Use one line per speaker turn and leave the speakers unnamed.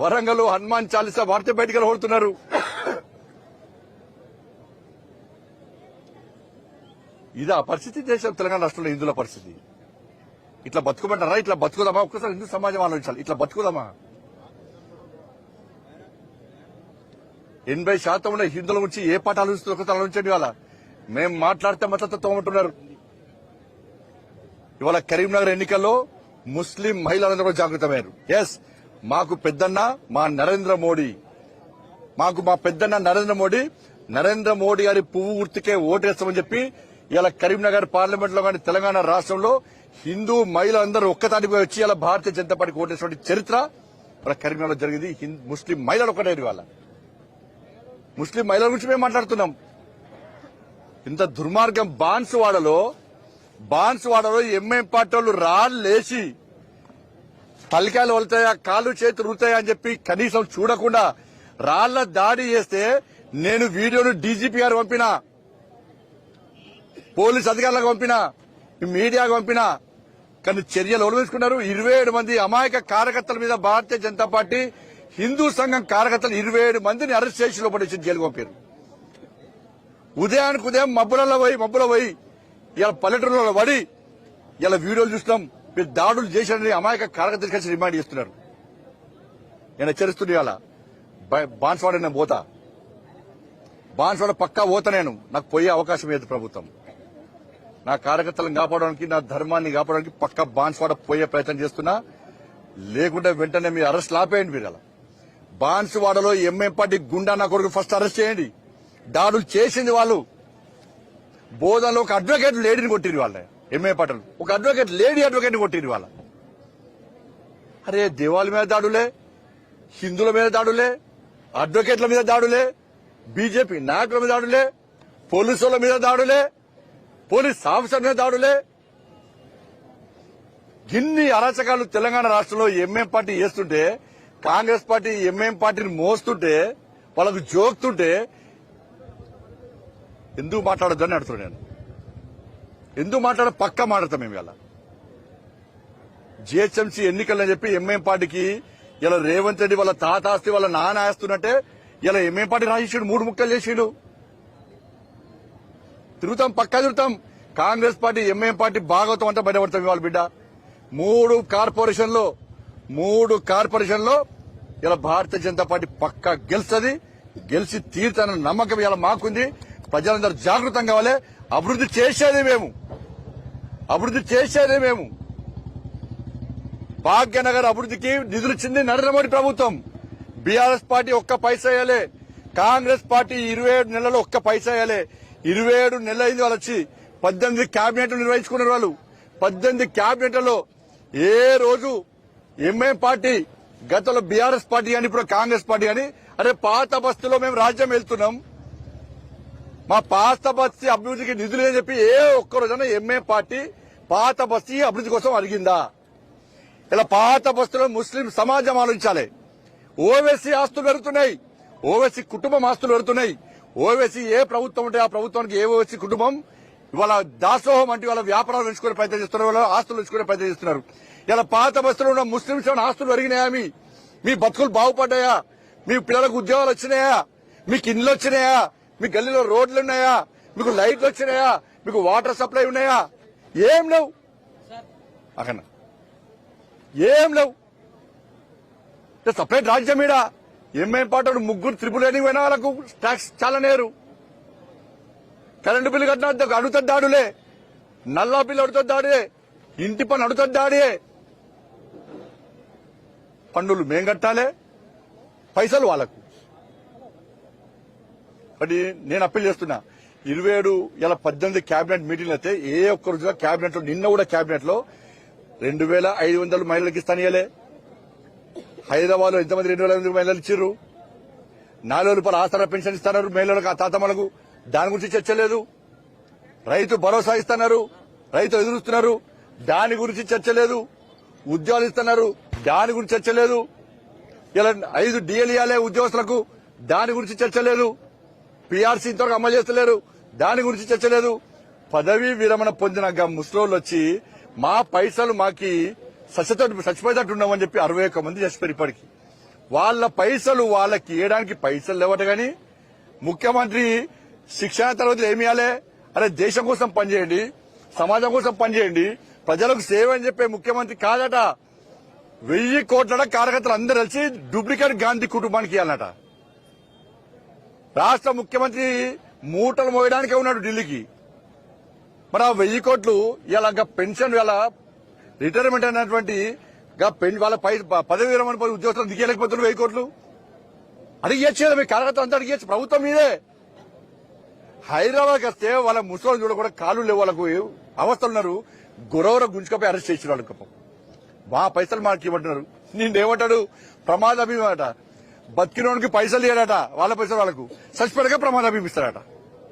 వరంగల్ హనుమాన్ చాలీసా వార్త బయటికి కొడుతున్నారు. ఇదా పరిస్థితి దేశం తెలంగాణ రాష్ట్రంలో హిందువుల పరిస్థితి. ఇట్లా బతుకోమంటారా? ఇట్లా బతుకుదామా? ఒక్కసారి హిందూ సమాజం ఆలోచించాలి. ఇట్లా బతుకుదామా? 80% ఉన్న హిందువుల గురించి ఏ పాట ఆలోచిస్తుంది? ఒకసారి ఆలోచించండి. ఇవాళ మేము మాట్లాడితే మతతో తోమంటున్నారు. ఇవాళ కరీంనగర్ ఎన్నికల్లో ముస్లిం మహిళలందరూ జాగృతమయ్యారు. ఎస్, మాకు పెద్దన్న మా నరేంద్ర మోడీ, మా పెద్దన్న నరేంద్ర మోడీ గారి పువ్వు గుర్తుకే ఓటేస్తామని చెప్పి ఇలా కరీంనగర్ పార్లమెంట్ లో కానీ తెలంగాణ రాష్ట్రంలో హిందూ మహిళలందరూ ఒక్కతాటిపై వచ్చి ఇలా భారతీయ జనతా పార్టీకి ఓటేసిన చరిత్ర ఇలా కరీంనగర్లో జరిగింది. ముస్లిం మహిళలు ఒకటే. వాళ్ళ ముస్లిం మహిళల గురించి మేము మాట్లాడుతున్నాం. ఇంత దుర్మార్గం బాన్సువాడలో ఎంఐఎం పార్టీ వాళ్ళు రాళ్ళేసి తలకాయలు వలుతాయా, కాళ్ళు చేతులు రుతాయా అని చెప్పి కనీసం చూడకుండా రాళ్ల దాడి చేస్తే నేను వీడియోను డీజీపీ గారు పంపినా, పోలీస్ అధికారులకు పంపినా, మీడియాకు పంపినా. కానీ చర్యలు ఎవరు తీసుకున్నారు? 27 మంది అమాయక కార్యకర్తల మీద భారతీయ జనతా పార్టీ హిందూ సంఘం కార్యకర్తలు 27 మందిని అరెస్ట్ చేసి లోపలిచ్చి జైలుకు పంపారు. ఉదయానికి ఉదయం మబ్బులలో పోయి ఇలా పల్లెటూరులో పడి ఇలా వీడియోలు చూస్తాం. మీరు దాడులు చేశారని అమాయక కార్యకర్తలు కలిసి రిమాండ్ చేస్తున్నారు. నేను హెచ్చరిస్తున్నా. ఇలా బాన్స్వాడ నేను పోతా, బాన్స్వాడ పక్కా పోతా. నాకు పోయే అవకాశం లేదు ప్రభుత్వం. నా కార్యకర్తలను కాపాడడానికి, నా ధర్మాన్ని కాపాడడానికి పక్కా బాన్స్వాడ పోయే ప్రయత్నం చేస్తున్నా. లేకుంటే వెంటనే మీరు అరెస్ట్ ఆపేయండి. మీరు అలా బాన్స్వాడలో ఎంఐఎం పార్టీ గుండా నా కొడుకు ఫస్ట్ అరెస్ట్ చేయండి. దాడులు చేసింది వాళ్ళు. బోధనలో ఒక అడ్వకేట్ లేడీని కొట్టిరు వాళ్ళ ఎంఐ పార్టీలు. ఒక లేడీ అడ్వకేట్ కొట్టిరు వాళ్ళ. అరే, దేవాల మీద దాడులే, హిందువుల మీద దాడులే, అడ్వకేట్ల మీద దాడులే, బీజేపీ నాయకుల మీద దాడులే, పోలీసుల మీద దాడులే, పోలీస్ ఆఫీసర్ మీద దాడులే. ఇన్ని అరాచకాలు తెలంగాణ రాష్ట్రంలో ఎంఐఎం పార్టీ చేస్తుంటే, కాంగ్రెస్ పార్టీ ఎంఐఎం పార్టీని మోస్తుంటే, వాళ్ళకు జోక్తుంటే ఎందుకు మాట్లాడొద్దని అడుగుతున్నాను నేను. ఎందుకు పక్కా మాట్లాడతాం మేము. ఇలా జిహెచ్ఎంసీ ఎన్నికలని చెప్పి ఎంఐఎం పార్టీకి ఇలా రేవంత్ రెడ్డి వాళ్ళ తాత ఆస్తి వాళ్ళ నాన్న ఆస్తున్నట్టే ఇలా ఎంఐఎం పార్టీ రాసేసాడు. 3 ముక్కలు చేసాడు. పక్కా తిరుగుతాం. Congress party MIM party Bhagavatam అంతా బయటపడతాం. ఇవాళ బిడ్డ 3 కార్పొరేషన్లో ఇలా భారతీయ జనతా పార్టీ పక్కా గెలుస్తుంది. గెలిచి తీరుతానన్న నమ్మకం ఇలా మాకుంది. ప్రజలందరూ జాగృతం కావాలి. అభివృద్ధి చేసేదే మేము. భాగ్యనగర్ అభివృద్ధికి నిధులిచ్చింది నరేంద్ర మోడీ ప్రభుత్వం. బీఆర్ఎస్ పార్టీ ఒక్క పైసా వేయలే. కాంగ్రెస్ పార్టీ 27 నెలల్లో ఒక్క పైసా వేయలే. 27 నెలలు అయింది వాళ్ళు వచ్చి. 18 క్యాబినెట్లు నిర్వహించుకున్నారు వాళ్ళు. 18 క్యాబినెట్లలో ఏ రోజు ఎంఐఎం పార్టీ, గతంలో బీఆర్ఎస్ పార్టీ అని, ఇప్పుడు కాంగ్రెస్ పార్టీ అని, అరే పాత బస్తీలో మేము రాజ్యం వెళ్తున్నాం, మా పాత బస్తీ అభివృద్ధికి నిధులు అని చెప్పి ఏ ఒక్కరోజైనా ఎంఐఎం పార్టీ పాత బస్తీ అభివృద్ధి కోసం అడిగిందా? ఇలా పాత బస్తీలో ముస్లిం సమాజం ఆలోచించాలి. ఓవైసీ ఆస్తులు పెరుగుతున్నాయి, ఓవైసీ కుటుంబం ఆస్తులు పెరుగుతున్నాయి. ఓవైసీ ఏ ప్రభుత్వం ఉంటే ఆ ప్రభుత్వానికి ఏ ఓవైసీ కుటుంబం ఇవాళ దాసోహం అంటే వాళ్ళ వ్యాపారాలు పెంచుకునే ప్రయత్నం చేస్తున్నారు, వాళ్ళ ఆస్తులు పెంచుకునే ప్రయత్నం చేస్తున్నారు. ఇలా పాత బస్తీలో ఉన్న ముస్లింస్ ఆస్తులు పెరిగినాయా? మీ బతుకులు బాగుపడ్డాయా? మీ పిల్లలకు ఉద్యోగాలు వచ్చినాయా? మీకు ఇండ్లు వచ్చినాయా? మీ గల్లీలో రోడ్లు ఉన్నాయా? మీకు లైట్లు వచ్చినాయా? మీకు వాటర్ సప్లై ఉన్నాయా? ఏం లేవు. అక్కడ ఏం లేవు. సపరేట్ రాజ్యం మీద ఎంఐఎం పార్టీ 3 త్రిపుల్ ఎన్ని పోయినా వాళ్ళకు ట్యాక్స్ చాలా నేరు. కరెంటు బిల్లు కట్టిన అడుగుతుంది దాడులే, నల్లా బిల్లు అడుగుతుంది దాడే, ఇంటి పని అడుగుతుంది దాడే. పన్నులు మేం కట్టాలే, పైసలు వాళ్ళకు. అది నేను అప్పీల్ చేస్తున్నా. 27 ఇలా 18 క్యాబినెట్ మీటింగ్లు అయితే ఏ ఒక్క రోజుగా క్యాబినెట్ లో, నిన్న కూడా క్యాబినెట్ లో 2500 మహిళలకు ఇస్తానియలే. హైదరాబాద్ లో ఎంతమంది 2500 మహిళలు ఇచ్చారు? 4,000 రూపాయలు ఆసరా పెన్షన్ ఇస్తున్నారు మహిళలకు, ఆ తాతమ్మలకు. దాని గురించి చర్చ లేదు. రైతు భరోసా ఇస్తున్నారు, రైతు ఎదురుస్తున్నారు, దాని గురించి చర్చ లేదు. ఉద్యోగాలు ఇస్తున్నారు, దాని గురించి చర్చ లేదు. ఇలా 5 డిఎల్ ఇవ్వాలి ఉద్యోగస్తులకు, దాని గురించి చర్చ లేదు. పీఆర్సీ ఇంతవరకు అమలు చేస్తలేరు, దాని గురించి చర్చ లేదు. పదవీ విరమణ పొందిన ముస్లింలు వచ్చి మా పైసలు మాకి చచ్చిపోయేటట్టు ఉన్నామని చెప్పి 61 మంది చచ్చిపోయారు. ఇప్పటికి వాళ్ళ పైసలు వాళ్ళకి ఇవ్వడానికి పైసలు లేవట గాని ముఖ్యమంత్రి శిక్షణ తరగతులు ఏమి ఇవ్వాలి? అరే దేశం కోసం పనిచేయండి, సమాజం కోసం పనిచేయండి, ప్రజలకు సేవ అని చెప్పే ముఖ్యమంత్రి కాదట. 1000 కోట్ల కార్యకర్తలు అందరూ కలిసి డూప్లికేట్ గాంధీ కుటుంబానికి ఇవ్వాలట. రాష్ట్ర ముఖ్యమంత్రి మూటలు మోయడానికే ఉన్నాడు ఢిల్లీకి. మరి ఆ 1000 కోట్లు ఇలా పెన్షన్ ఇలా రిటైర్మెంట్ అయినటువంటి వాళ్ళ పదవి విరమణ ఉద్యోగస్తులు దిగలేకపోతున్నారు 1000 కోట్లు. అడిగేచ్చు కదా మీ కార్యకర్తలు అంతా అడిగేచ్చు ప్రభుత్వం మీదే. హైదరాబాద్కి వస్తే వాళ్ళ ముసలి చూడకుండా కాళ్ళు లేవు, వాళ్ళకు అవస్థలున్నారు. గురవర గుంజుకపోయి అరెస్ట్ చేసిన వాళ్ళకి మా పైసలు మాకు ఇవ్వమంటున్నారు. నేనేమంటాడు ప్రమాద బీమా అట. బతికినోడికి పైసలు ఇవ్వడట, వాళ్ళ పైసలు వాళ్ళకు చచ్చిపోయాక ప్రమాద బీమా ఇస్తారట.